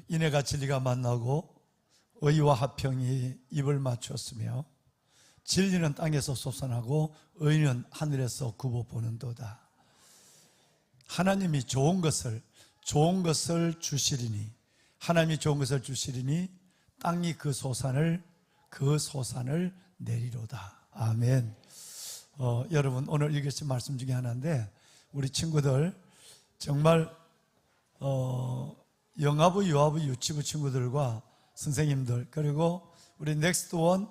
인애가 진리가 만나고 의와 화평이 입을 맞추었으며 진리는 땅에서 솟아나고 의는 하늘에서 굽어 보는도다. 하나님이 좋은 것을 주시리니, 하나님이 좋은 것을 주시리니 땅이 그 소산을 내리로다. 아멘. 여러분, 오늘 읽으신 말씀 중에 하나인데, 우리 친구들 정말 영아부, 유아부, 유치부 친구들과 선생님들, 그리고 우리 넥스트원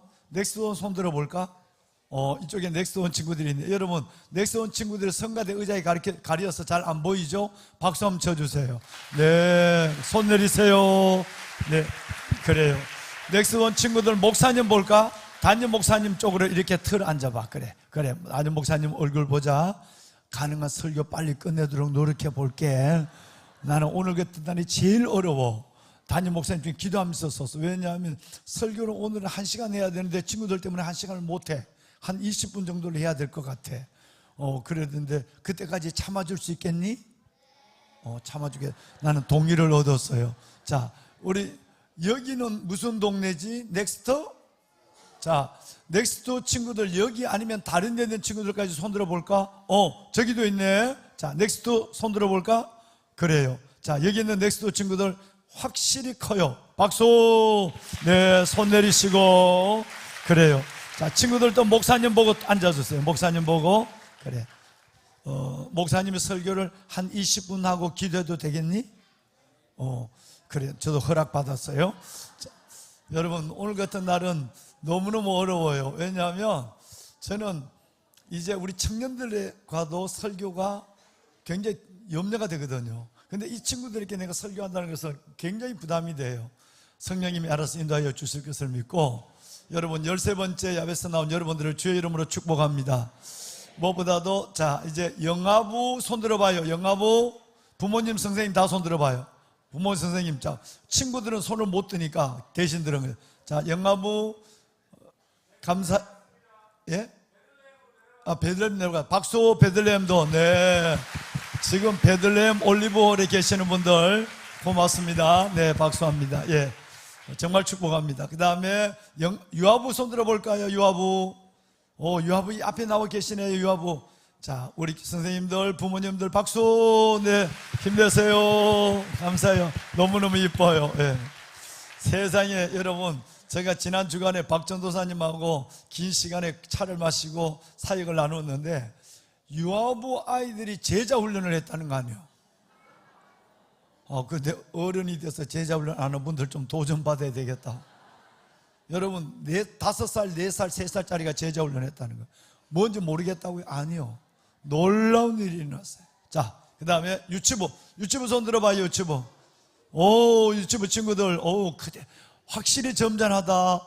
손 들어볼까? 이쪽에 넥스트원 친구들이 있네. 여러분, 넥스트원 친구들이 성가대 의자에 가려서 잘 안 보이죠? 박수 한번 쳐주세요. 네, 손 내리세요. 네, 그래요. 넥스트원 친구들 목사님 볼까? 담임 목사님 쪽으로 이렇게 틀 앉아봐. 그래. 담임 목사님 얼굴 보자. 가능한 설교 빨리 끝내도록 노력해 볼게. 나는 오늘 같은 날이 제일 어려워. 담임 목사님 중에 기도하면서 썼어. 왜냐하면 설교를 오늘은 1시간 해야 되는데 친구들 때문에 1시간을 못해. 한 20분 정도를 해야 될 것 같아. 그랬는데 그때까지 참아줄 수 있겠니? 참아주게. 나는 동의를 얻었어요. 자, 우리 여기는 무슨 동네지? 넥스트? 자, 넥스트 친구들 여기 아니면 다른 데 있는 친구들까지 손 들어볼까? 저기도 있네. 자, 넥스트 손 들어볼까? 그래요. 자, 여기 있는 넥스트 친구들 확실히 커요. 박수. 네, 손 내리시고. 그래요. 자, 친구들도 목사님 보고 앉아주세요. 목사님 보고. 그래. 목사님의 설교를 한 20분 하고 기도해도 되겠니? 그래. 저도 허락받았어요. 자, 여러분, 오늘 같은 날은 너무너무 어려워요. 왜냐하면 저는 이제 우리 청년들과도 설교가 굉장히 염려가 되거든요. 근데 이 친구들에게 내가 설교한다는 것은 굉장히 부담이 돼요. 성령님이 알아서 인도하여 주실 것을 믿고, 여러분 13번째 야베스 나온 여러분들을 주의 이름으로 축복합니다. 무엇보다도 자, 이제 영아부 손 들어봐요. 영아부 부모님 선생님 다 손 들어봐요. 부모 선생님. 자, 친구들은 손을 못 드니까 대신 들은 거예요. 자, 영아부 감사. 예? 베들레헴 내려가. 박수. 베들레헴도. 네, 지금 베들레헴 올리브홀에 계시는 분들 고맙습니다. 네, 박수합니다. 예, 정말 축복합니다. 그 다음에 유아부 손 들어볼까요? 유아부. 유아부 앞에 나와 계시네요. 유아부. 자, 우리 선생님들, 부모님들 박수. 네, 힘내세요. 감사해요. 너무너무 이뻐요. 예. 세상에, 여러분, 제가 지난 주간에 박전도사님하고 긴 시간에 차를 마시고 사역을 나눴는데 유아부 아이들이 제자 훈련을 했다는 거 아니에요. 근데 어른이 돼서 제자 훈련 안 하는 분들 좀 도전받아야 되겠다. 여러분, 5살, 4살, 3살짜리가 제자 훈련 했다는 거 뭔지 모르겠다고요? 아니요, 놀라운 일이 일어났어요. 자, 그 다음에 유치부 손 들어봐요. 유치부. 유치부 친구들, 그래, 확실히 점잖하다.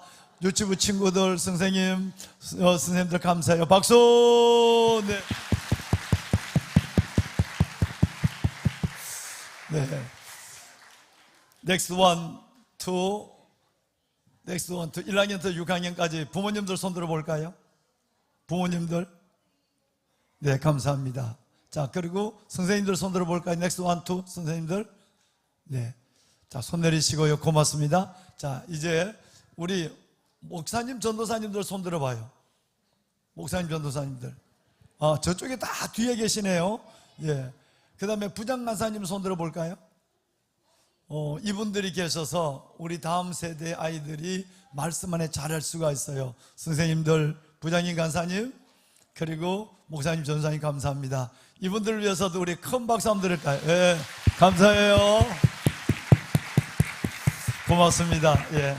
유치부 친구들, 선생님, 선생님들 감사해요. 박수. 네. 네. 넥스트 원, 투. 1학년부터 6학년까지 부모님들 손 들어볼까요? 부모님들. 네, 감사합니다. 자, 그리고 선생님들 손 들어볼까요? 넥스트 원, 투. 선생님들. 네. 자, 손 내리시고요. 고맙습니다. 자, 이제 우리 목사님, 전도사님들 손 들어봐요. 목사님, 전도사님들. 저쪽에 다 뒤에 계시네요. 예. 그 다음에 부장간사님 손 들어볼까요? 이분들이 계셔서 우리 다음 세대 아이들이 말씀 안에 잘할 수가 있어요. 선생님들, 부장님, 간사님, 그리고 목사님, 전도사님 감사합니다. 이분들을 위해서도 우리 큰 박수 한번 드릴까요? 예. 감사해요. 고맙습니다. 예.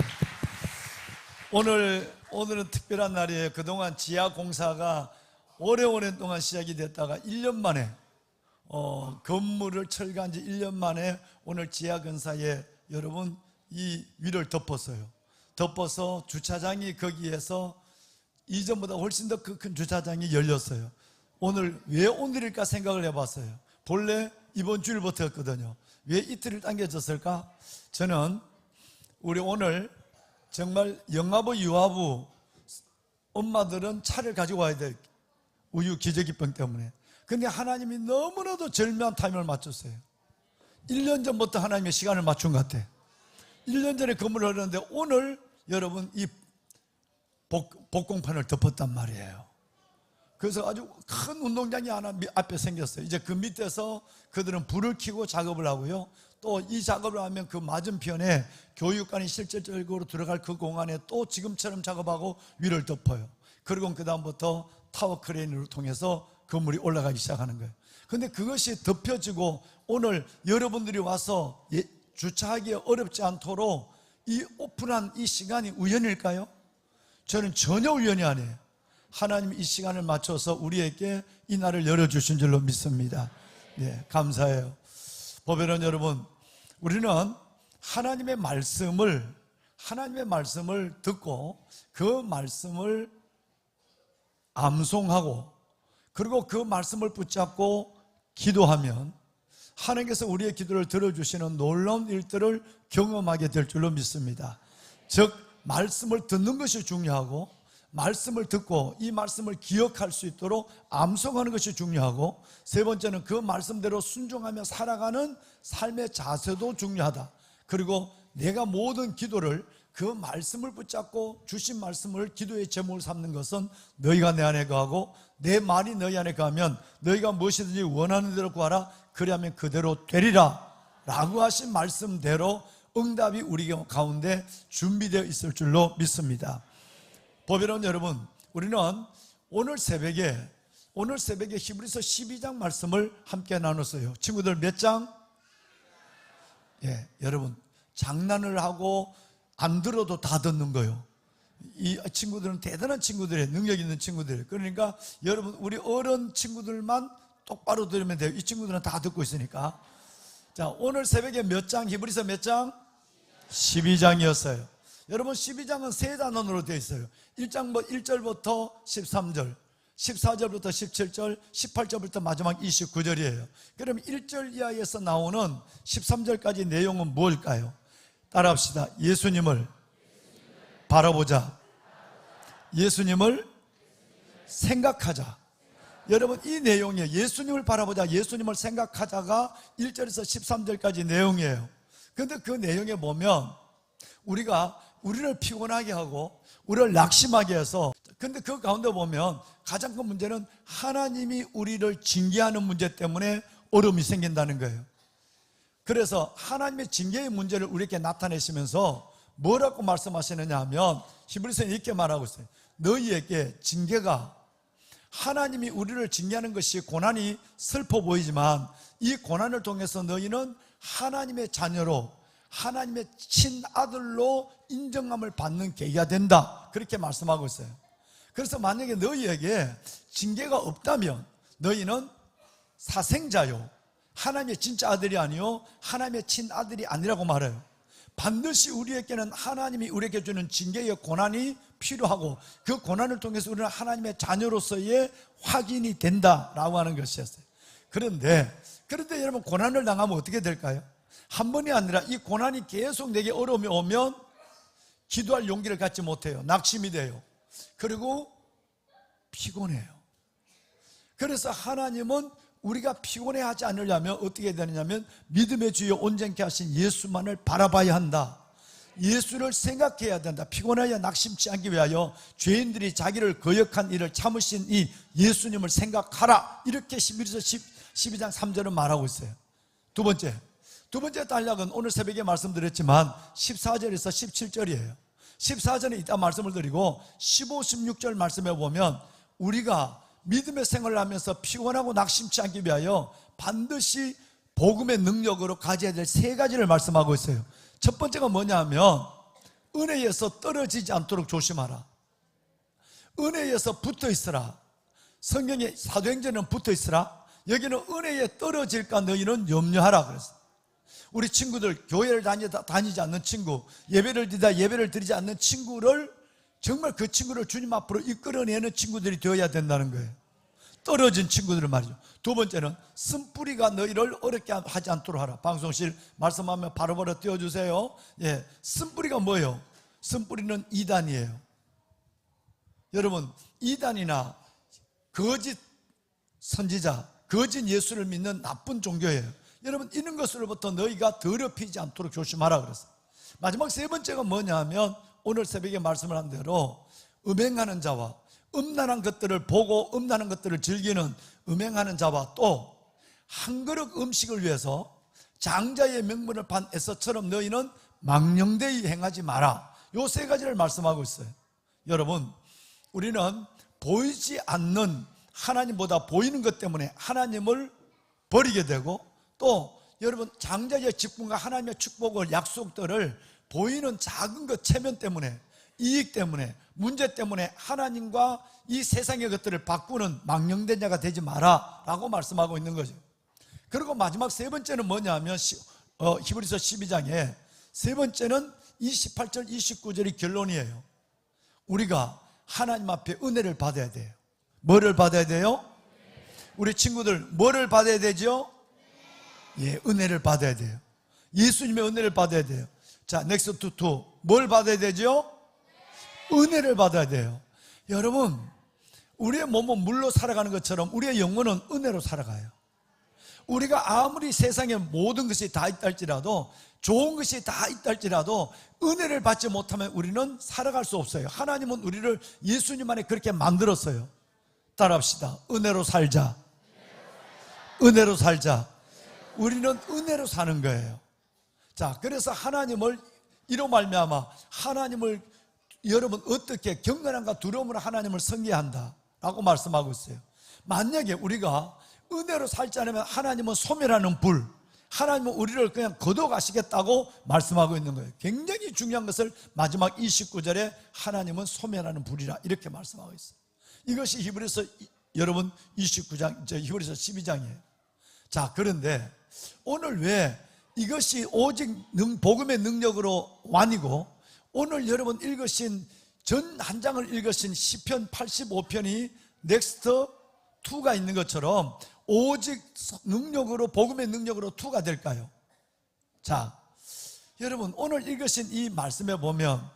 오늘은 특별한 날이에요. 그동안 지하공사가 오래오래 동안 시작이 됐다가 1년 만에 건물을 철거한 지 1년 만에 오늘 지하건사에 여러분 이 위를 덮었어요. 덮어서 주차장이 거기에서 이전보다 훨씬 더 큰 주차장이 열렸어요. 오늘 왜 오늘일까 생각을 해봤어요. 본래 이번 주일부터였거든요. 왜 이틀을 당겨졌을까? 저는 우리 오늘 정말 영아부, 유아부 엄마들은 차를 가지고 와야 돼. 우유 기저귀병 때문에. 근데 하나님이 너무나도 절묘한 타임을 맞췄어요. 1년 전부터 하나님의 시간을 맞춘 것 같아. 1년 전에 건물을 하는데 오늘 여러분 이 복공판을 덮었단 말이에요. 그래서 아주 큰 운동장이 하나 앞에 생겼어요. 이제 그 밑에서 그들은 불을 켜고 작업을 하고요. 또 이 작업을 하면 그 맞은편에 교육관이 실질적으로 들어갈 그 공간에 또 지금처럼 작업하고 위를 덮어요. 그리고 그 다음부터 타워 크레인을 통해서 건물이 올라가기 시작하는 거예요. 근데 그것이 덮여지고 오늘 여러분들이 와서 주차하기 어렵지 않도록 이 오픈한 이 시간이 우연일까요? 저는 전혀 우연이 아니에요. 하나님 이 시간을 맞춰서 우리에게 이 날을 열어주신 줄로 믿습니다. 네, 감사해요. 보배는 여러분, 우리는 하나님의 말씀을 듣고 그 말씀을 암송하고 그리고 그 말씀을 붙잡고 기도하면 하나님께서 우리의 기도를 들어주시는 놀라운 일들을 경험하게 될 줄로 믿습니다. 즉 말씀을 듣는 것이 중요하고 말씀을 듣고 이 말씀을 기억할 수 있도록 암송하는 것이 중요하고 세 번째는 그 말씀대로 순종하며 살아가는 삶의 자세도 중요하다. 그리고 내가 모든 기도를 그 말씀을 붙잡고 주신 말씀을 기도의 제목을 삼는 것은 너희가 내 안에 거하고 내 말이 너희 안에 거하면 너희가 무엇이든지 원하는 대로 구하라 그리하면 그대로 되리라 라고 하신 말씀대로 응답이 우리 가운데 준비되어 있을 줄로 믿습니다. 보배로운 여러분, 우리는 오늘 새벽에 히브리서 12장 말씀을 함께 나눴어요. 친구들 몇 장? 예, 여러분 장난을 하고 안 들어도 다 듣는 거예요. 이 친구들은 대단한 친구들이에요. 능력 있는 친구들. 그러니까 여러분 우리 어른 친구들만 똑바로 들으면 돼요. 이 친구들은 다 듣고 있으니까. 자, 오늘 새벽에 몇 장? 히브리서 몇 장? 12장이었어요. 여러분 12장은 세 단원으로 되어 있어요. 1장 1절부터 13절, 14절부터 17절, 18절부터 마지막 29절이에요. 그럼 1절 이하에서 나오는 13절까지 내용은 뭘까요? 따라합시다. 예수님을 바라보자. 예수님을 생각하자. 여러분 이 내용이에요. 예수님을 바라보자, 예수님을 생각하자가 1절에서 13절까지 내용이에요. 그런데 그 내용에 보면 우리를 피곤하게 하고 우리를 낙심하게 해서, 근데 그 가운데 보면 가장 큰 문제는 하나님이 우리를 징계하는 문제 때문에 어려움이 생긴다는 거예요. 그래서 하나님의 징계의 문제를 우리에게 나타내시면서 뭐라고 말씀하시느냐 하면 히브리서에 이렇게 말하고 있어요. 너희에게 징계가, 하나님이 우리를 징계하는 것이 고난이 슬퍼 보이지만 이 고난을 통해서 너희는 하나님의 자녀로, 하나님의 친아들로 인정함을 받는 계기가 된다, 그렇게 말씀하고 있어요. 그래서 만약에 너희에게 징계가 없다면 너희는 사생자요, 하나님의 진짜 아들이 아니요 하나님의 친아들이 아니라고 말해요. 반드시 우리에게는 하나님이 우리에게 주는 징계의 고난이 필요하고 그 고난을 통해서 우리는 하나님의 자녀로서의 확인이 된다라고 하는 것이었어요. 그런데 여러분 고난을 당하면 어떻게 될까요? 한 번이 아니라 이 고난이 계속 내게 어려움이 오면 기도할 용기를 갖지 못해요. 낙심이 돼요. 그리고 피곤해요. 그래서 하나님은 우리가 피곤해하지 않으려면 어떻게 되느냐면 믿음의 주여 온전케 하신 예수만을 바라봐야 한다. 예수를 생각해야 된다. 피곤하여 낙심치 않기 위하여 죄인들이 자기를 거역한 일을 참으신 이 예수님을 생각하라, 이렇게 12장 3절은 말하고 있어요. 두 번째 단락은 오늘 새벽에 말씀드렸지만 14절에서 17절이에요 14절에 이따 말씀을 드리고 15, 16절 말씀에 보면 우리가 믿음의 생활을 하면서 피곤하고 낙심치 않기 위하여 반드시 복음의 능력으로 가져야 될 세 가지를 말씀하고 있어요. 첫 번째가 뭐냐면 은혜에서 떨어지지 않도록 조심하라. 은혜에서 붙어 있으라. 성경에 사도행전은 붙어 있으라. 여기는 은혜에 떨어질까 너희는 염려하라 그랬어요. 우리 친구들, 교회를 다니지 않는 친구, 예배를 드리지 않는 친구를 정말 그 친구를 주님 앞으로 이끌어내는 친구들이 되어야 된다는 거예요. 떨어진 친구들을 말이죠. 두 번째는 쓴뿌리가 너희를 어렵게 하지 않도록 하라. 방송실 말씀하면 바로바로 띄워주세요. 예, 쓴뿌리가 뭐예요? 쓴뿌리는 이단이에요. 여러분, 이단이나 거짓 선지자, 거짓 예수를 믿는 나쁜 종교예요. 여러분, 이런 것으로부터 너희가 더럽히지 않도록 조심하라 그랬어요. 마지막 세 번째가 뭐냐면 오늘 새벽에 말씀을 한 대로 음행하는 자와 음란한 것들을 보고 음란한 것들을 즐기는 음행하는 자와 또 한 그릇 음식을 위해서 장자의 명분을 판 에서처럼 너희는 망령되이 행하지 마라. 요 세 가지를 말씀하고 있어요. 여러분, 우리는 보이지 않는 하나님보다 보이는 것 때문에 하나님을 버리게 되고, 또 여러분 장자의 직분과 하나님의 축복을, 약속들을 보이는 작은 것, 체면 때문에, 이익 때문에, 문제 때문에 하나님과 이 세상의 것들을 바꾸는 망령된 자가 되지 마라 라고 말씀하고 있는 거죠. 그리고 마지막 세 번째는 뭐냐면 히브리서 12장에 세 번째는 28절 29절이 결론이에요. 우리가 하나님 앞에 은혜를 받아야 돼요. 뭐를 받아야 돼요? 우리 친구들 뭐를 받아야 되죠? 예, 은혜를 받아야 돼요. 예수님의 은혜를 받아야 돼요. 자, 넥스트 2. 뭘 받아야 되죠? 은혜를 받아야 돼요. 여러분, 우리의 몸은 물로 살아가는 것처럼 우리의 영혼은 은혜로 살아가요. 우리가 아무리 세상에 모든 것이 다 있다 할지라도, 좋은 것이 다 있다 할지라도 은혜를 받지 못하면 우리는 살아갈 수 없어요. 하나님은 우리를 예수님 안에 그렇게 만들었어요. 따라합시다. 은혜로 살자. 은혜로 살자. 우리는 은혜로 사는 거예요. 자, 그래서 하나님을 이로 말미암아 하나님을 여러분 어떻게 경건함과 두려움으로 하나님을 섬겨야 한다라고 말씀하고 있어요. 만약에 우리가 은혜로 살지 않으면 하나님은 소멸하는 불, 하나님은 우리를 그냥 거둬가시겠다고 말씀하고 있는 거예요. 굉장히 중요한 것을 마지막 29절에 하나님은 소멸하는 불이라 이렇게 말씀하고 있어요. 이것이 히브리서 여러분 29장, 히브리서 12장이에요. 자, 그런데 오늘 왜 이것이 오직 복음의 능력으로 완이고, 오늘 여러분 읽으신 전 한 장을 읽으신 시편 85편이 넥스트 2가 있는 것처럼 오직 능력으로, 복음의 능력으로 2가 될까요? 자, 여러분 오늘 읽으신 이 말씀에 보면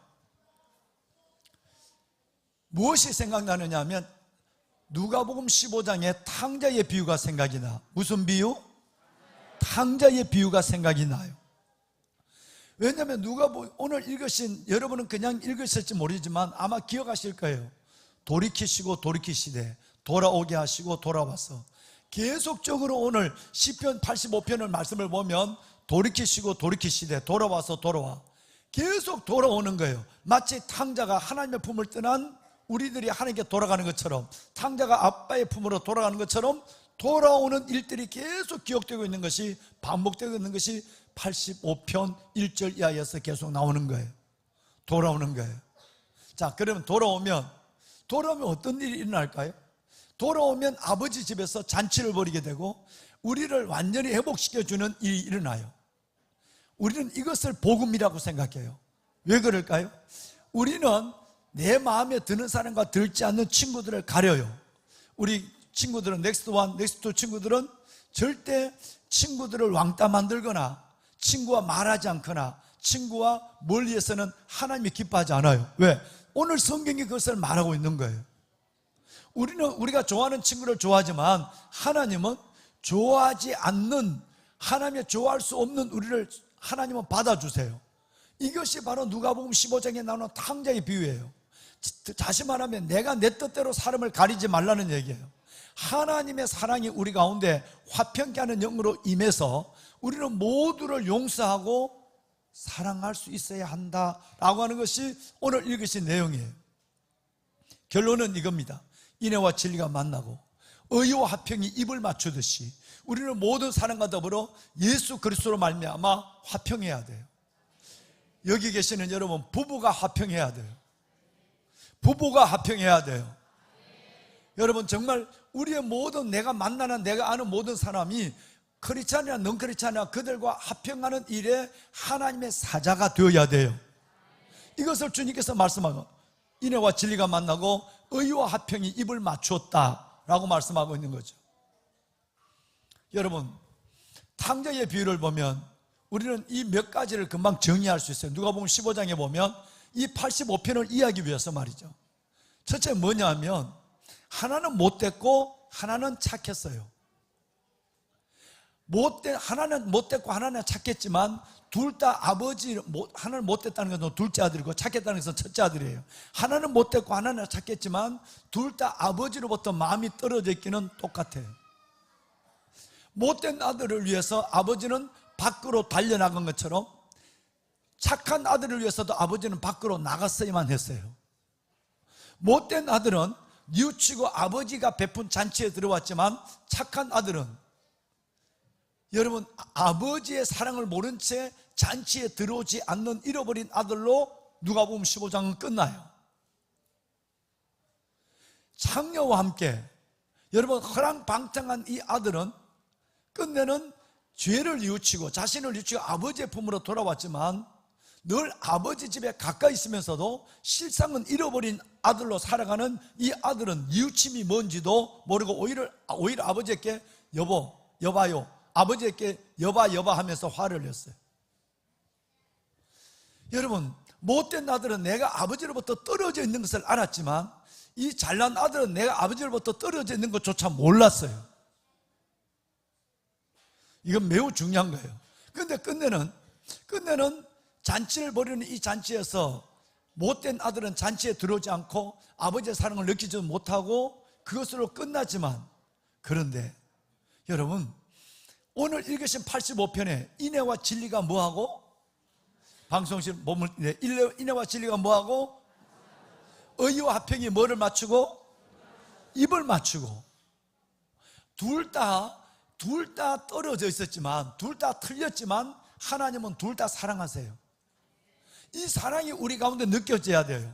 무엇이 생각나느냐 하면 누가복음 15장에 탕자의 비유가 생각이 나. 무슨 비유? 탕자의 비유가 생각이 나요. 왜냐하면 오늘 읽으신, 여러분은 그냥 읽으실지 모르지만 아마 기억하실 거예요. 돌이키시고 돌이키시되 돌아오게 하시고 돌아와서, 계속적으로 오늘 시편 85편을 말씀을 보면 돌이키시고 돌이키시되 돌아와서 돌아와, 계속 돌아오는 거예요. 마치 탕자가 하나님의 품을 떠난 우리들이 하나님께 돌아가는 것처럼, 탕자가 아빠의 품으로 돌아가는 것처럼 돌아오는 일들이 계속 기억되고 있는 것이, 반복되고 있는 것이 85편 1절 이하에서 계속 나오는 거예요. 돌아오는 거예요. 자, 그러면 돌아오면 어떤 일이 일어날까요? 돌아오면 아버지 집에서 잔치를 벌이게 되고 우리를 완전히 회복시켜주는 일이 일어나요. 우리는 이것을 복음이라고 생각해요. 왜 그럴까요? 우리는 내 마음에 드는 사람과 들지 않는 친구들을 가려요. 우리 친구들은 넥스트 1, 넥스트 2 친구들은 절대 친구들을 왕따 만들거나 친구와 말하지 않거나 친구와 멀리에서는 하나님이 기뻐하지 않아요. 왜? 오늘 성경이 그것을 말하고 있는 거예요. 우리는 우리가 좋아하는 친구를 좋아하지만 하나님은 좋아하지 않는, 하나님이 좋아할 수 없는 우리를 하나님은 받아주세요. 이것이 바로 누가복음 15장에 나오는 탕자의 비유예요. 다시 말하면 내가 내 뜻대로 사람을 가리지 말라는 얘기예요. 하나님의 사랑이 우리 가운데 화평케 하는 영으로 임해서 우리는 모두를 용서하고 사랑할 수 있어야 한다라고 하는 것이 오늘 읽으신 내용이에요. 결론은 이겁니다. 인애와 진리가 만나고 의와 화평이 입을 맞추듯이 우리는 모든 사람과 더불어 예수 그리스도로 말미암아 화평해야 돼요. 여기 계시는 여러분, 부부가 화평해야 돼요. 부부가 화평해야 돼요. 여러분, 정말 우리의 모든, 내가 만나는, 내가 아는 모든 사람이 크리스찬이나 넌 크리스찬이나 그들과 화평하는 일에 하나님의 사자가 되어야 돼요. 이것을 주님께서 말씀하고, 인애와 진리가 만나고 의와 화평이 입을 맞추었다라고 말씀하고 있는 거죠. 여러분, 탕자의 비유를 보면 우리는 이 몇 가지를 금방 정리할 수 있어요. 누가복음 15장에 보면 이 85편을 이해하기 위해서 말이죠. 첫째 뭐냐 하면 하나는 못됐고 하나는 착했어요. 하나는 못됐고 하나는 착했지만 둘 다 하나는 못됐다는 것은 둘째 아들이고 착했다는 것은 첫째 아들이에요. 하나는 못됐고 하나는 착했지만 둘 다 아버지로부터 마음이 떨어져 있기는 똑같아요. 못된 아들을 위해서 아버지는 밖으로 달려나간 것처럼 착한 아들을 위해서도 아버지는 밖으로 나갔어야만 했어요. 못된 아들은 뉘우치고 아버지가 베푼 잔치에 들어왔지만 착한 아들은, 여러분, 아버지의 사랑을 모른 채 잔치에 들어오지 않는 잃어버린 아들로 누가복음 15장은 끝나요. 창녀와 함께 여러분 허랑방탕한 이 아들은 끝내는 죄를 뉘우치고 자신을 뉘우치고 아버지의 품으로 돌아왔지만 늘 아버지 집에 가까이 있으면서도 실상은 잃어버린 아들로 살아가는 이 아들은 뉘우침이 뭔지도 모르고 오히려 아버지에게 여봐요, 아버지에게 여봐 하면서 화를 냈어요. 여러분, 못된 아들은 내가 아버지로부터 떨어져 있는 것을 알았지만 이 잘난 아들은 내가 아버지로부터 떨어져 있는 것조차 몰랐어요. 이건 매우 중요한 거예요. 그런데 끝내는 잔치를 벌이는 이 잔치에서 못된 아들은 잔치에 들어오지 않고 아버지의 사랑을 느끼지 못하고 그것으로 끝나지만, 그런데 여러분, 오늘 읽으신 85편에 인애와 진리가 뭐하고? 방송실 몸을 인애와 진리가 뭐하고? 의와 화평이 뭐를 맞추고? 입을 맞추고. 둘 다 떨어져 있었지만, 둘 다 틀렸지만 하나님은 둘 다 사랑하세요. 이 사랑이 우리 가운데 느껴져야 돼요.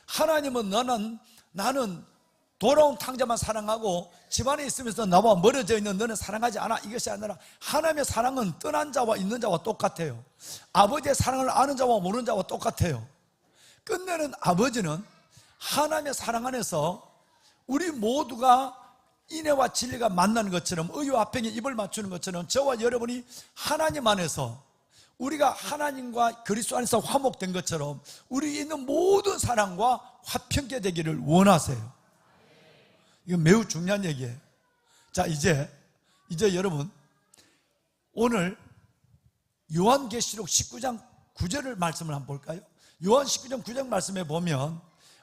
하나님은 나는 돌아온 탕자만 사랑하고 집안에 있으면서 나와 멀어져 있는 너는 사랑하지 않아. 이것이 아니라 하나님의 사랑은 떠난 자와 있는 자와 똑같아요. 아버지의 사랑을 아는 자와 모르는 자와 똑같아요. 끝내는 아버지는 하나님의 사랑 안에서 우리 모두가 인애와 진리가 만나는 것처럼, 의와 화평에 입을 맞추는 것처럼 저와 여러분이 하나님 안에서, 우리가 하나님과 그리스도 안에서 화목된 것처럼 우리 있는 모든 사랑과 화평케 되기를 원하세요. 이건 매우 중요한 얘기예요. 자, 이제 여러분, 오늘 요한계시록 19장 9절을 말씀을 한번 볼까요? 요한 19장 9절 말씀에 보면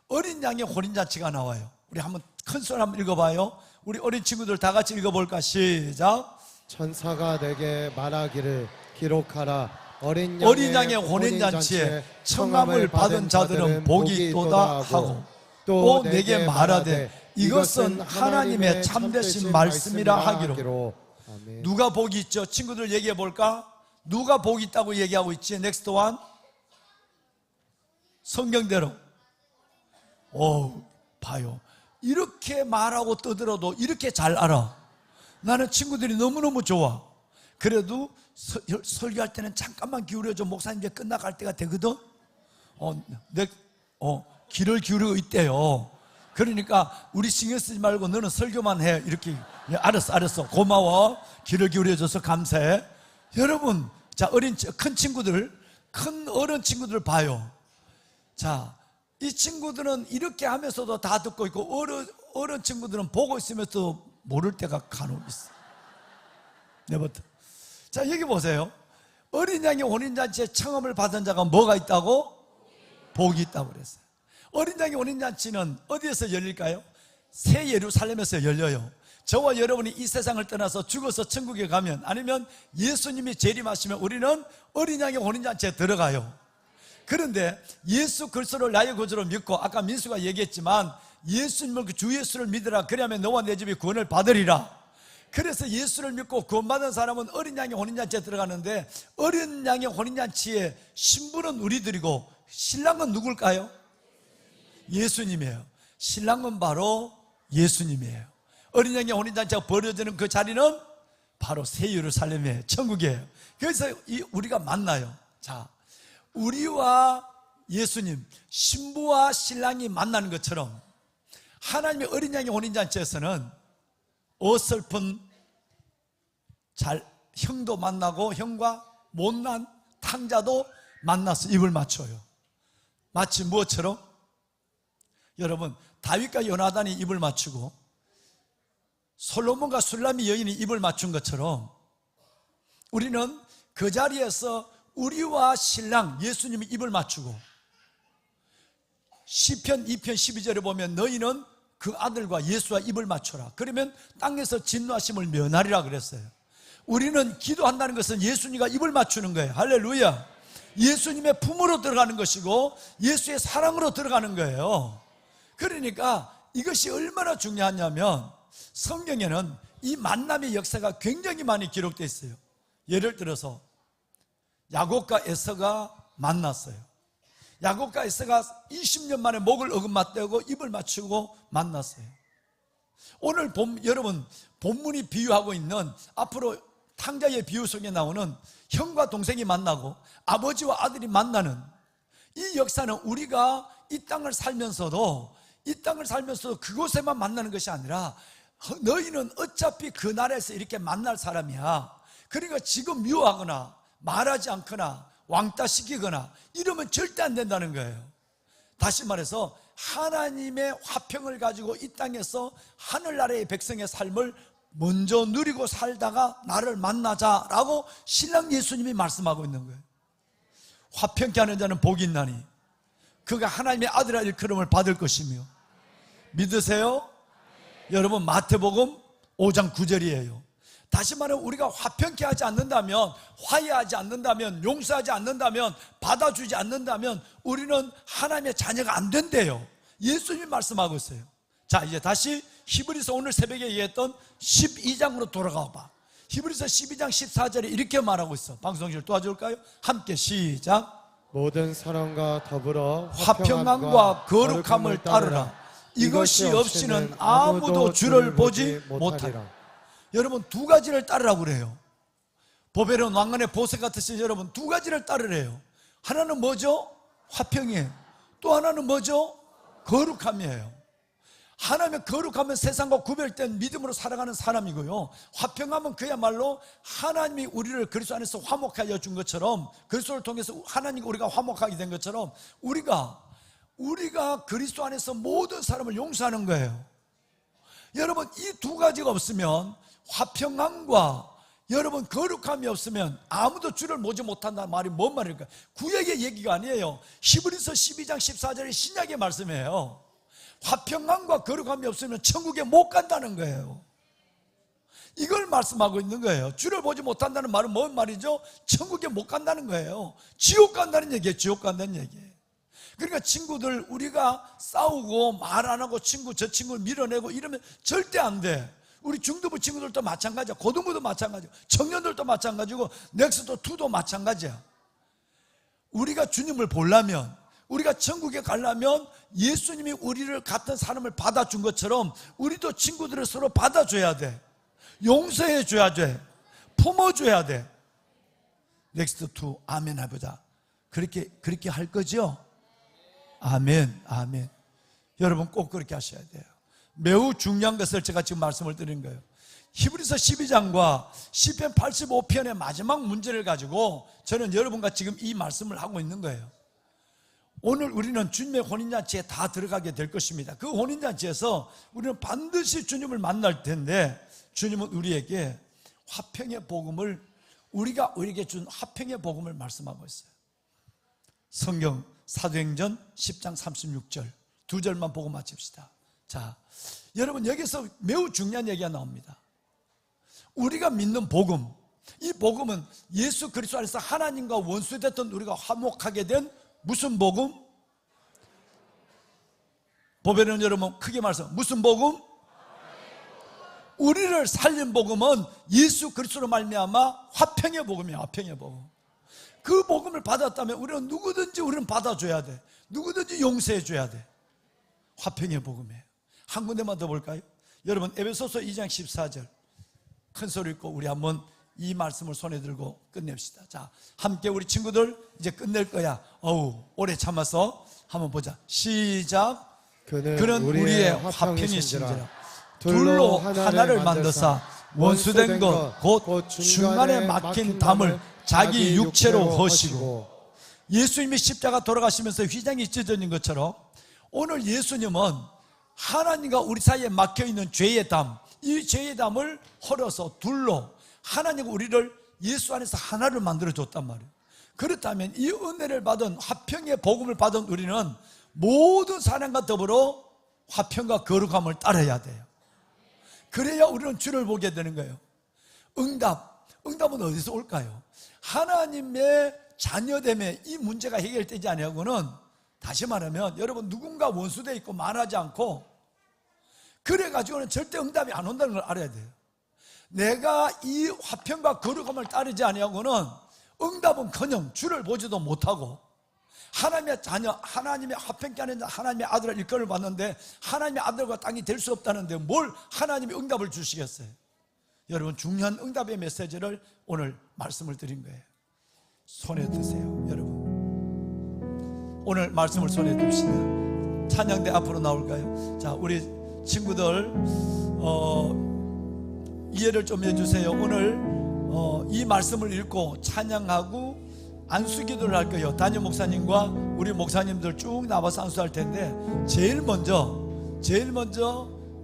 어린 양의 혼인잔치가 나와요. 우리 한번 큰 소리 한번 읽어봐요. 우리 어린 친구들 다 같이 읽어볼까? 시작. 천사가 내게 말하기를 기록하라. 어린 양의 혼인잔치에 청함을 받은 자들은 복이 있도다 하고, 또 내게 말하되 이것은 하나님의 참되신 말씀이라 하기로. 아멘. 누가 복이 있죠? 친구들 얘기해 볼까? 누가 복이 있다고 얘기하고 있지? 넥스트 원. 성경대로. 봐요. 이렇게 말하고 떠들어도 이렇게 잘 알아. 나는 친구들이 너무너무 좋아. 그래도 설교할 때는 잠깐만 기울여줘. 목사님 이제 끝나갈 때가 되거든. 귀를 기울이고 있대요. 그러니까 우리 신경 쓰지 말고 너는 설교만 해. 이렇게. 알았어. 고마워. 귀를 기울여줘서 감사해. 여러분, 자, 큰 친구들, 큰 어른 친구들 봐요. 자, 이 친구들은 이렇게 하면서도 다 듣고 있고, 어른 친구들은 보고 있으면서도 모를 때가 간혹 있어. 내부터. 자, 여기 보세요. 어린 양의 혼인잔치에 청함을 받은 자가 뭐가 있다고? 복이 있다고 그랬어요. 어린 양의 혼인잔치는 어디에서 열릴까요? 새 예루살렘에서 열려요. 저와 여러분이 이 세상을 떠나서 죽어서 천국에 가면, 아니면 예수님이 재림하시면 우리는 어린 양의 혼인잔치에 들어가요. 그런데 예수 그리스도를 나의 구주로 믿고, 아까 민수가 얘기했지만 예수님을, 주 예수를 믿으라. 그러면 너와 내 집이 구원을 받으리라. 그래서 예수를 믿고 구원받은 사람은 어린 양의 혼인잔치에 들어가는데, 어린 양의 혼인잔치의 신부는 우리들이고 신랑은 누굴까요? 예수님이에요. 신랑은 바로 예수님이에요. 어린 양의 혼인잔치가 벌어지는 그 자리는 바로 새 예루살렘이에요. 천국이에요. 그래서 우리가 만나요. 자, 우리와 예수님, 신부와 신랑이 만나는 것처럼 하나님의 어린 양의 혼인잔치에서는 어설픈 형도 만나고 형과 못난 탕자도 만나서 입을 맞춰요. 마치 무엇처럼? 여러분, 다윗과 요나단이 입을 맞추고 솔로몬과 술람이 여인이 입을 맞춘 것처럼 우리는 그 자리에서 우리와 신랑 예수님이 입을 맞추고, 시편 2편 12절에 보면 너희는 그 아들과 예수와 입을 맞춰라. 그러면 땅에서 진노하심을 면하리라 그랬어요. 우리는 기도한다는 것은 예수님과 입을 맞추는 거예요. 할렐루야. 예수님의 품으로 들어가는 것이고 예수의 사랑으로 들어가는 거예요. 그러니까 이것이 얼마나 중요하냐면 성경에는 이 만남의 역사가 굉장히 많이 기록되어 있어요. 예를 들어서 야곱과 에서가 만났어요. 야곱과 에서가 20년 만에 목을 어긋맞대고 입을 맞추고 만났어요. 오늘 여러분 본문이 비유하고 있는 앞으로 탕자의 비유 속에 나오는 형과 동생이 만나고 아버지와 아들이 만나는 이 역사는 우리가 이 땅을 살면서도 그곳에만 만나는 것이 아니라 너희는 어차피 그 나라에서 이렇게 만날 사람이야. 그러니까 지금 미워하거나 말하지 않거나 왕따시키거나 이러면 절대 안 된다는 거예요. 다시 말해서 하나님의 화평을 가지고 이 땅에서 하늘나라의 백성의 삶을 먼저 누리고 살다가 나를 만나자라고 신랑 예수님이 말씀하고 있는 거예요. 화평케 하는 자는 복이 있나니 그가 하나님의 아들아 일컬음을 받을 것이며. 믿으세요? 여러분 마태복음 5장 9절이에요 다시 말해 우리가 화평케 하지 않는다면, 화해하지 않는다면, 용서하지 않는다면, 받아주지 않는다면 우리는 하나님의 자녀가 안 된대요. 예수님이 말씀하고 있어요. 자, 이제 다시 히브리서 오늘 새벽에 얘기했던 12장으로 돌아가 봐. 히브리서 12장 14절에 이렇게 말하고 있어. 방송실 도와줄까요? 함께 시작. 모든 사람과 더불어 화평함과 거룩함을 따르라. 이것이 없이는 아무도 주를 보지 못하리라. 여러분 두 가지를 따르라고 그래요. 보배로운 왕관의 보석 같으신 여러분 두 가지를 따르래요. 하나는 뭐죠? 화평이에요. 또 하나는 뭐죠? 거룩함이에요. 하나님의 거룩함은 세상과 구별된 믿음으로 살아가는 사람이고요, 화평함은 그야말로 하나님이 우리를 그리스도 안에서 화목하여 준 것처럼, 그리스도를 통해서 하나님과 우리가 화목하게 된 것처럼 우리가 그리스도 안에서 모든 사람을 용서하는 거예요. 여러분 이 두 가지가 없으면, 화평함과 여러분 거룩함이 없으면 아무도 주를 보지 못한다는 말이 뭔 말일까요? 구약의 얘기가 아니에요. 히브리서 12장 14절의 신약의 말씀이에요. 화평함과 거룩함이 없으면 천국에 못 간다는 거예요. 이걸 말씀하고 있는 거예요. 주를 보지 못한다는 말은 뭔 말이죠? 천국에 못 간다는 거예요. 지옥 간다는 얘기예요. 지옥 간다는 얘기예요. 그러니까 친구들, 우리가 싸우고 말 안 하고 저 친구를 밀어내고 이러면 절대 안 돼. 우리 중등부 친구들도 마찬가지야. 고등부도 마찬가지고 청년들도 마찬가지고 넥스트2도 마찬가지야. 우리가 주님을 보려면, 우리가 천국에 가려면 예수님이 우리를 같은 사람을 받아준 것처럼 우리도 친구들을 서로 받아줘야 돼. 용서해 줘야 돼. 품어줘야 돼. 넥스트2 아멘 해보자. 그렇게 할 거죠? 아멘, 아멘. 여러분 꼭 그렇게 하셔야 돼요. 매우 중요한 것을 제가 지금 말씀을 드린 거예요. 히브리서 12장과 시편 85편의 마지막 문제를 가지고 저는 여러분과 지금 이 말씀을 하고 있는 거예요. 오늘 우리는 주님의 혼인잔치에 다 들어가게 될 것입니다. 그 혼인잔치에서 우리는 반드시 주님을 만날 텐데, 주님은 우리에게 화평의 복음을, 우리에게 준 화평의 복음을 말씀하고 있어요. 성경 사도행전 10장 36절 두 절만 보고 마칩시다. 자, 여러분 여기서 매우 중요한 얘기가 나옵니다. 우리가 믿는 복음, 이 복음은 예수 그리스도 안에서 하나님과 원수됐던 우리가 화목하게 된 무슨 복음? 보배는 여러분 크게 말해서 무슨 복음? 우리를 살린 복음은 예수 그리스도로 말미암아 화평의 복음이에요. 화평의 복음. 그 복음을 받았다면 우리는 받아줘야 돼. 누구든지 용서해 줘야 돼. 화평의 복음이에요. 한 군데만 더 볼까요? 여러분 에베소서 2장 14절 큰 소리 읽고 우리 한번 이 말씀을 손에 들고 끝냅시다. 자, 함께 우리 친구들 이제 끝낼 거야. 오래 참아서 한번 보자. 시작. 그는 우리의 화평이신지라 둘로 하나를 만드사 원수된 것 곧 중간에 막힌 담을 자기 육체로 허시고. 예수님이 십자가 돌아가시면서 휘장이 찢어진 것처럼 오늘 예수님은 하나님과 우리 사이에 막혀있는 죄의 담, 이 죄의 담을 헐어서 둘로 하나님과 우리를 예수 안에서 하나를 만들어줬단 말이에요. 그렇다면 이 은혜를 받은 화평의 복음을 받은 우리는 모든 사람과 더불어 화평과 거룩함을 따라야 돼요. 그래야 우리는 주를 보게 되는 거예요. 응답은 어디서 올까요? 하나님의 자녀됨에 이 문제가 해결되지 않으려고는, 다시 말하면 여러분, 누군가 원수되어 있고 말하지 않고 그래가지고는 절대 응답이 안 온다는 걸 알아야 돼요. 내가 이 화평과 거룩함을 따르지 않으려고는 응답은커녕 주를 보지도 못하고, 하나님의 자녀, 하나님의 화평케 하는 하나님의 아들을 일컬을 받는데 하나님의 아들과 땅이 될 수 없다는데 뭘 하나님이 응답을 주시겠어요? 여러분, 중요한 응답의 메시지를 오늘 말씀을 드린 거예요. 손에 드세요. 여러분, 오늘 말씀을 손에 둡시다. 찬양대 앞으로 나올까요? 자, 우리 친구들 이해를 좀 해주세요. 오늘 이 말씀을 읽고 찬양하고 안수기도를 할 거예요. 담임 목사님과 우리 목사님들 쭉 나와서 안수할 텐데, 제일 먼저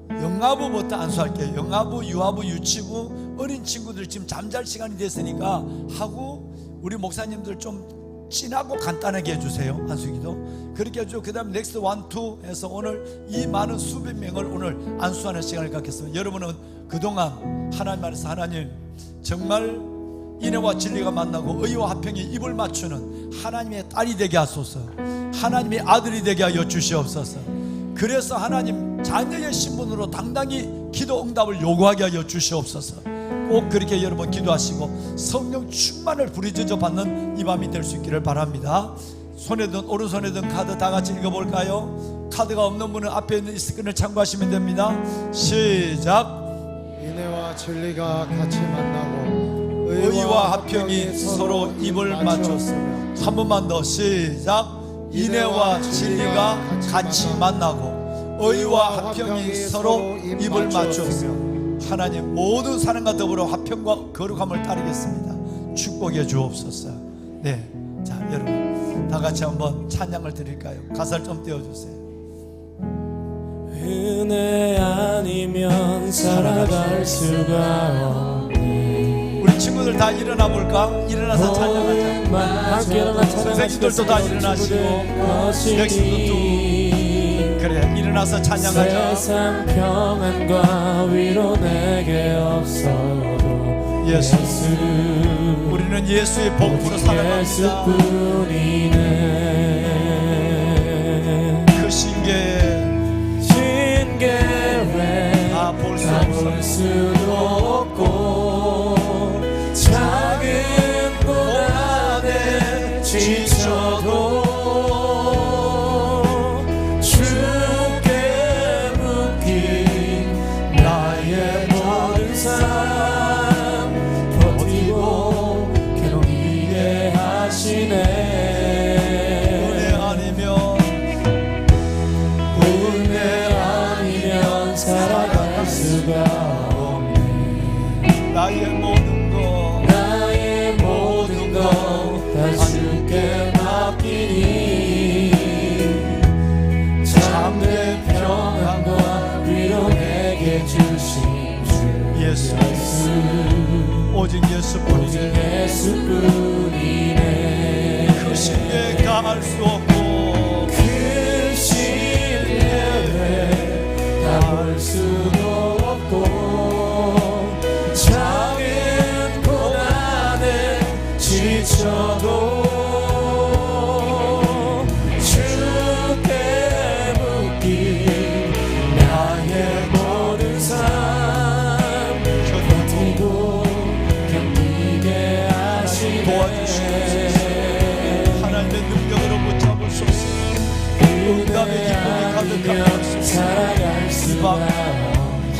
영아부부터 안수할게요. 영아부, 유아부, 유치부, 어린 친구들 지금 잠잘 시간이 됐으니까 하고, 우리 목사님들 좀 진하고 간단하게 해주세요. 안수기도 그렇게 해주고, 그 다음에 넥스트 1, 2 해서 오늘 이 많은 수백 명을 오늘 안수하는 시간을 갖겠습니다. 여러분은 그동안 하나님 안에서, 하나님 정말 인애와 진리가 만나고 의와 화평이 입을 맞추는 하나님의 딸이 되게 하소서, 하나님의 아들이 되게 하여 주시옵소서. 그래서 하나님 자녀의 신분으로 당당히 기도 응답을 요구하게 하여 주시옵소서. 꼭 그렇게 여러분 기도하시고 성령 충만을 부리짖어 받는 이 밤이 될 수 있기를 바랍니다. 손에 든, 오른손에 든 카드 다 같이 읽어볼까요? 카드가 없는 분은 앞에 있는 이 스크린을 참고하시면 됩니다. 시작. 인애와 진리가 같이 만나고 의와 화평이 서로 입을 맞췄으며. 한 번만 더. 시작. 인애와 진리가 같이 만나고 의와 화평이 서로 입을 맞췄으며. 하나님, 모든 사람과 더불어 화평과 거룩함을 따르겠습니다. 축복해 주옵소서. 네, 자, 여러분 다 같이 한번 찬양을 드릴까요? 가사를 좀 띄워주세요. 은혜 아니면 살아갈 수가 없네. 우리 친구들 다 일어나 볼까? 일어나서 찬양하자. 함께 일어나 선생님들도 다 일어나시고, 넥스트 그래, 일어나서 찬양하자. 세상 평안과 위로 내게 없어도 예수, 우리는 예수의 복으로 살아갑니다. 예수뿐이네. 그 신계 다 볼 수도 없고 작은 고난에 지쳐도 주께 묶인 나의 모든 삶 버티고 견디게 하시네. 은혜 아니면 살아갈 수가 없네. 나의 모든 것 다 주께 맡기니 참된 평안과 위로 내게 주신 주 예수, 오직 예수뿐이네. 예수뿐이네. 그 신에 가할 수 없고 그 신뢰에 닿을 수도 없고 작은 고난에 지쳐도 주께 묶인 나의 모든 삶 버티고 견디게 하시네. 도와주시옵소서. 하나님의 능력으로 붙잡으소서. 응답의 기쁨이 가득한 살아갈 이 수가 밤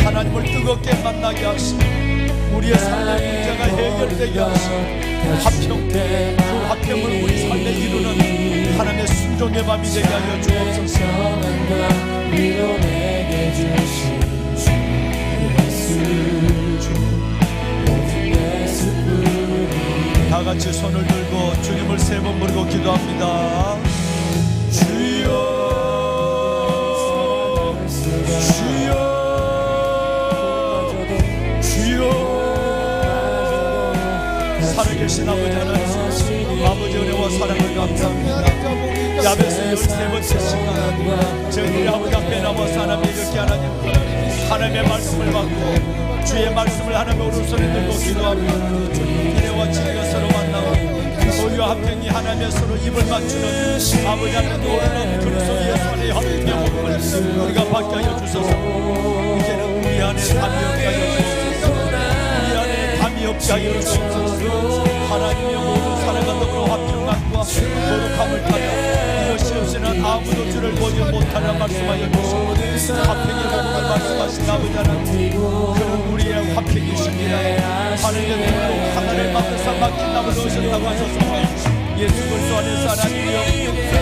하나님을 뜨겁게 만나게 하시고 우리의 삶의 문제가 해결되게 하시고 그 화평을 우리 삶에 이루는 하나님의 순종의 밤이 되게 하여 주옵소서. 위로 내게 주신 주 예수뿐이네. 다 같이 손을 들고 주님을 세 번 부르고 기도합니다. 주여, 주여, 주여, 살아계신 아버지 하나님, 아버지 은혜와 사랑을 감사합니다. 야베스 13번째 시간 저희들이 아버지 앞에 나와서 하나님의 이렇게 하나님의 말씀을 받고 주의 말씀을 하나님의 오른손에 들고 기도합니다. 은혜와 진리가 서로 만나고 우리와 합평이 하나님의 서로 입을 맞추는 아버지 하나님 오르는 그리스도 예수 안에 합평의 복음을 우리가 받게 하여 주소서. 이제는 우리 안에 담이 없게 하여 주소서. 우리 안에 담이 없게 하여 주소서. 하나님의 모든 사랑과 더불어 합평함과 거룩함을 타며 이것이 없이는 아무도 주를 보지 못하라 말씀하여 주시고 합평의 복음을 말씀하신 아버지 하나님, 그는 우리의 합평이십니다. 하나님의 하늘의 마음에서 맡긴 남을 얻으셨다고 하셨으니 예수 그리스도 안에서 하나님이여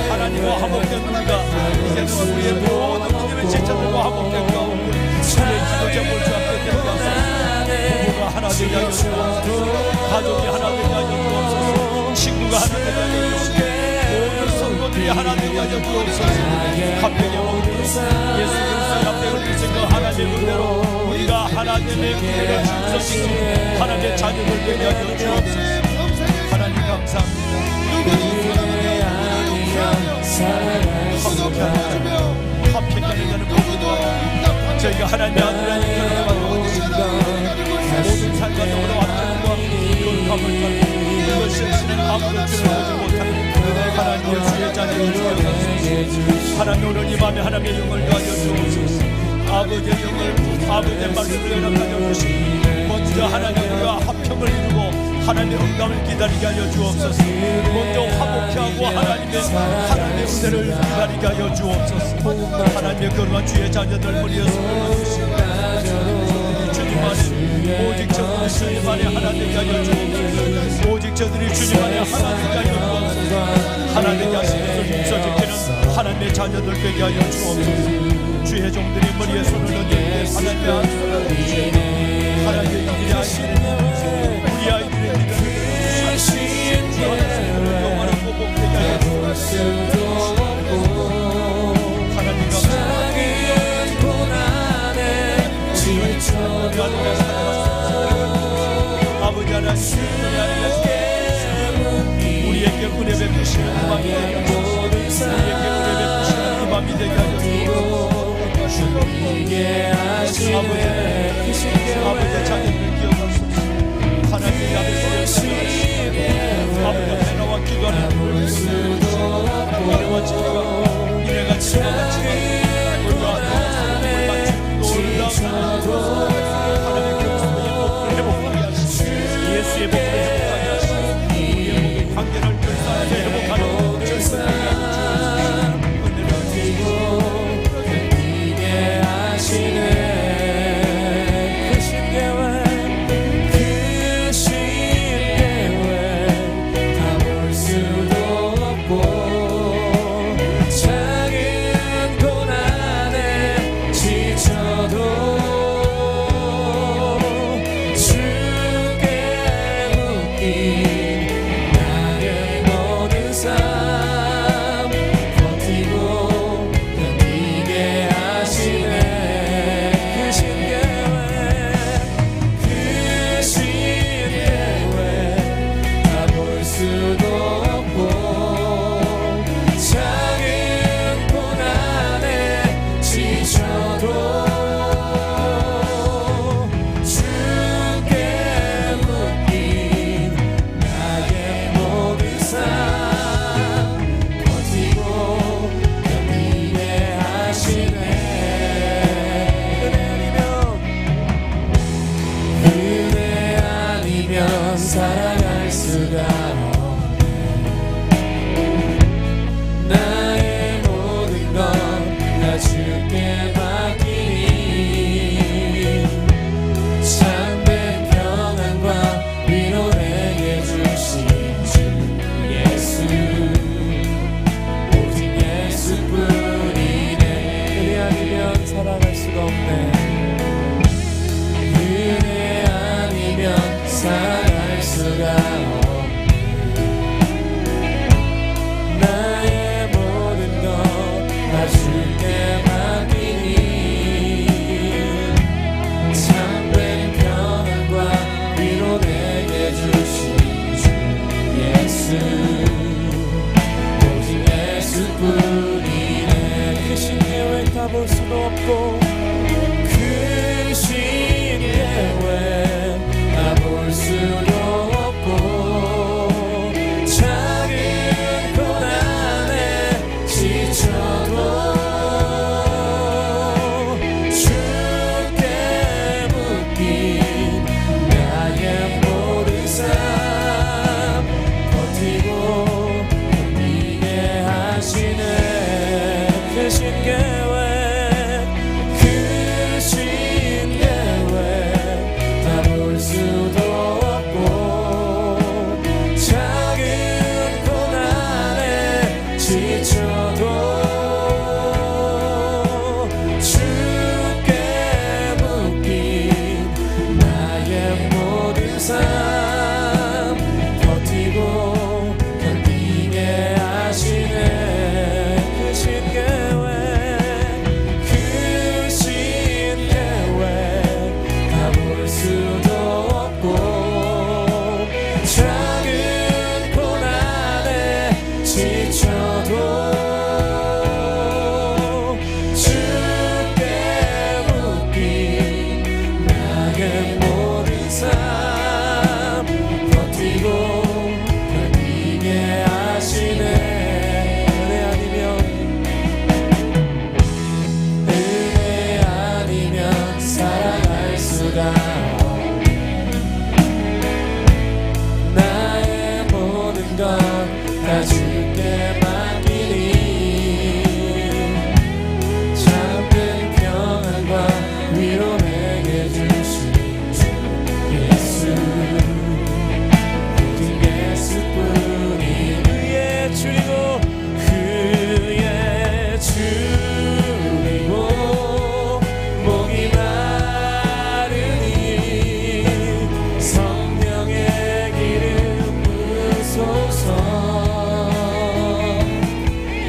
하나님과 화목된 우리가 이제는 우리의 모든 문제를 지쳐들고 화목된 가운데 우리의 기도 제목을 주 앞에 드리게 하소서. 부부가 하나 되게 하여 주옵소서. 가족이 하나 되게 하여 주옵소서. 친구가 하나 되게 하여 주옵소서. 모든 성도들이 하나 되게 하여 주옵소서. 합평의 복음 예수 그리스도 앞에 흘리신 그 하나님의 은혜로 우리가 하나님의 은혜를 주소서. 하나님의 자녀들 되게 하여 주옵소서. 하나님 감사합니다. 합평하는 자는 복음과 저희가 하나님의 아들의 인격을 받고 모든 삶과 더불어 합평과 거룩함을 받고 이것이 없이는 아무도 주를 보지 못하는 하나님의 주의 자녀를 주옵소서. 하나님 오늘 이 밤에 하나님의 영을 더하여 주옵소서. 아버지의 영을 아버지의 말씀을 연합하여 주시고 먼저 하나님 우리가 합평을 이루고 하나님의 응답을 기다리게 하여 주옵소서. 먼저 화목케 하고 하나님의 은혜를 기다리게 하여 주옵소서. 하나님의 거룩한 주의 자녀들 머리에 손을 주시고 주님 안에 오직 저들이 주님 안에 하나 되게 하여 주옵소서. 오직 저들이 주님 안에 하나 되게 하여 주옵소서. 하나 되게 하시는 것을 힘써지키는 하나님의 자녀들 되게 하여 주옵소서. 주의 종들이 머리에 손을 얹을 하나님의 안수를 주시고 하나님의 이들이 아시는 우리 아이들의 믿음을 주시고 영원한 보복되게 하여 주옵소서. 하나님 감사합니다. 아버지 하나님 우리에게 은혜 베푸시는 이 밤이 되게 하여 주옵소서. 우리에게 은혜 베푸시는 이 밤이 되게 하여 주옵소서. 아버지 자녀들을 기억하소서. 하나님 아버지 아버지 나와 기도하는 이래와 진리가 이래가 진리가 우리가 하나님을 맞추고 놀라운 하나님 그리스도의 복을 회복하게 하시고 예수의 복을 회복하게 하시고 우리의 모든 관계를 불쌍하게 회복하는 절선하게 하시고 은혜를 주시고 이게 하시네. 작은 없고 그 신계획 나 볼 수도 없고 작은 고난에 지쳐도 주께 묶인 나의 모든 삶 버티고 견디게 하시네 그 신계획 그 신계획 다 볼 수도 없고 작은 고난에 지쳐도 주께 묶인 나의 모든 삶 버티고 견디게 하시네 그 신계획 그 신계획 다 볼 수도 없고 작은 고난에 지쳐도 주께 묶인 나의 모든 삶 버티고 견디게 하시네 은혜 아니면 살아갈 수가 나의 모든 것 다 주께 맡기니 잠든 평안과 위로 내게 주신 주 예수 모든 예수뿐이 그의 주이고 그의 주이고 목이 마르니 성령의 기름 부으소서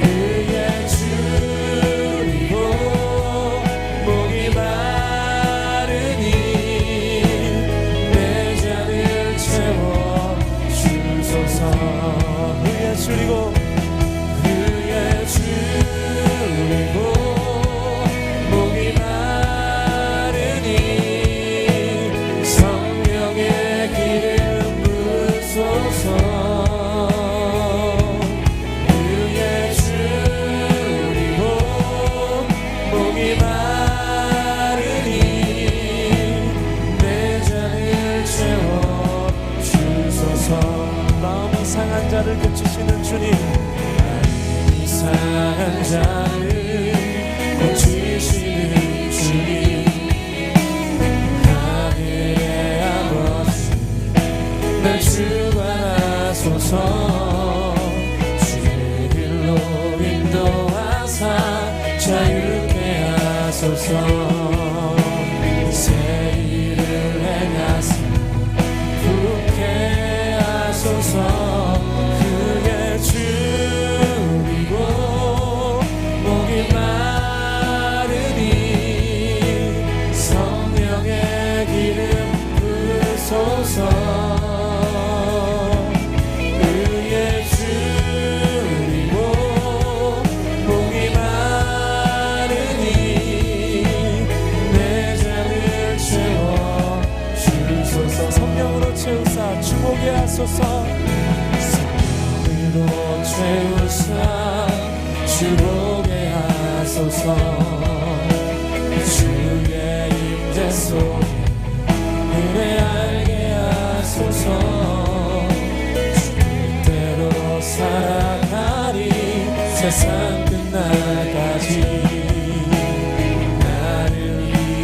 그의 주이고 목이 마르니 내 잔을 채워 주소서 그의 주이고 그의 주이고 목이 마르니 성령의 기름 부으소서 그의 주이고 목이 마르니 내 잔을 채워 주소서 마음이 상한 자를 고치시는 주님 이상한 자를 고치시는 주님 하늘의 아버지 날 주관하소서 주의 길로 인도하사 자유케 하소서 새 일을 행하사 부게 하소서 그의 주이고 목이 마르니 성령의 기름 부으소서 그의 주이고 목이 마르니 내 잔을 채워 주소서 성령으로 채우사 주목게 하소서 성령으로 채우사 주목게 하소서 주의 임재 속에 은혜 알게 하소서 주께로 살아가리 세상 끝날까지 나를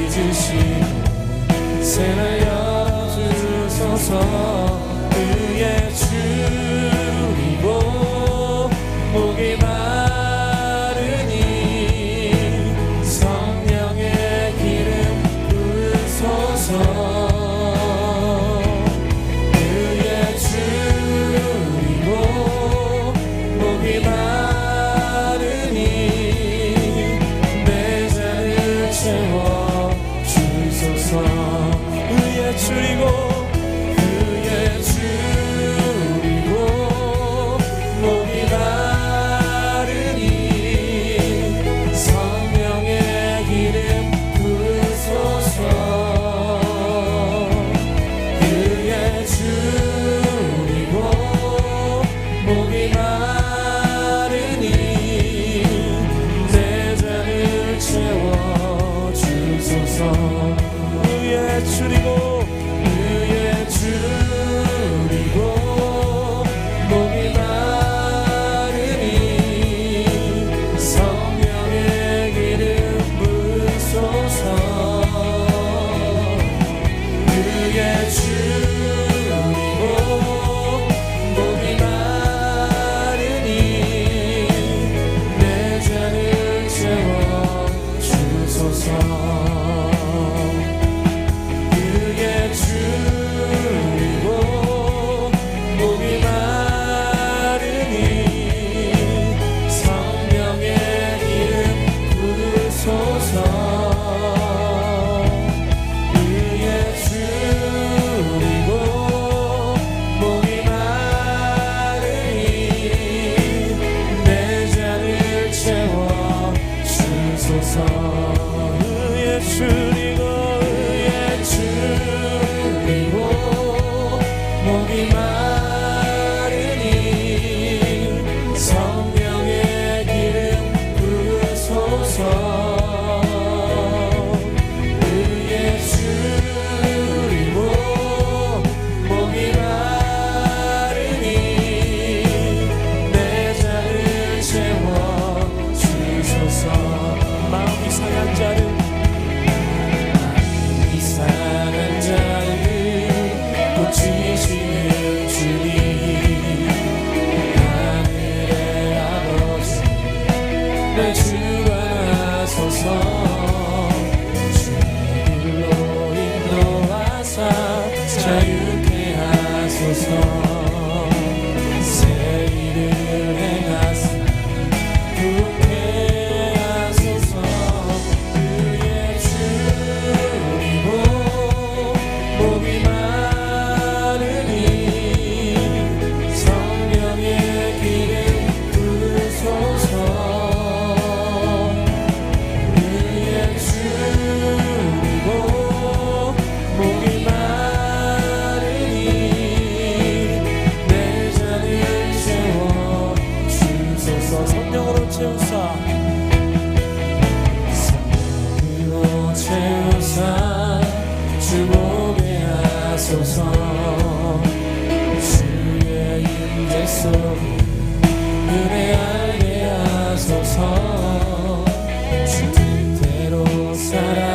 잊으시고 새날 열어주소서 그의 주이고 목이 마르니 성령의 기름 부으소서 그의 주이고 목이 마르니 내 잔을 채워 주소서 그의 주이고 그의 주이고 목이 마르니 성령의 기름 그의 줄이고 목이 마르니 성령의 기름 부으소서. 그의 줄이고 목이 마르니 내 잔을 채워 주소서. 그의 줄이고 목이 마르니 성령의 기름 부으소서. 그의 줄이고 목이 마르니 내 잔을 채워 주소서. 마음이 상한 자를 고치시는 주님 하늘의 아버지 내 주관하소서. 주님으로 인도하사 자유케 하소서. 새 일을 행하사 부흥케 하소서. 그의 줄이고 목이 마르니 성령의 기름 부으소서. 그의 줄이고 목이 마르니 내 잔을 채워 주소서. 성령으로 채우사 성령으로 채우사 주보게 하소서. 주의 임재 속에 은혜 알게 하소서. 주 뜻대로 살아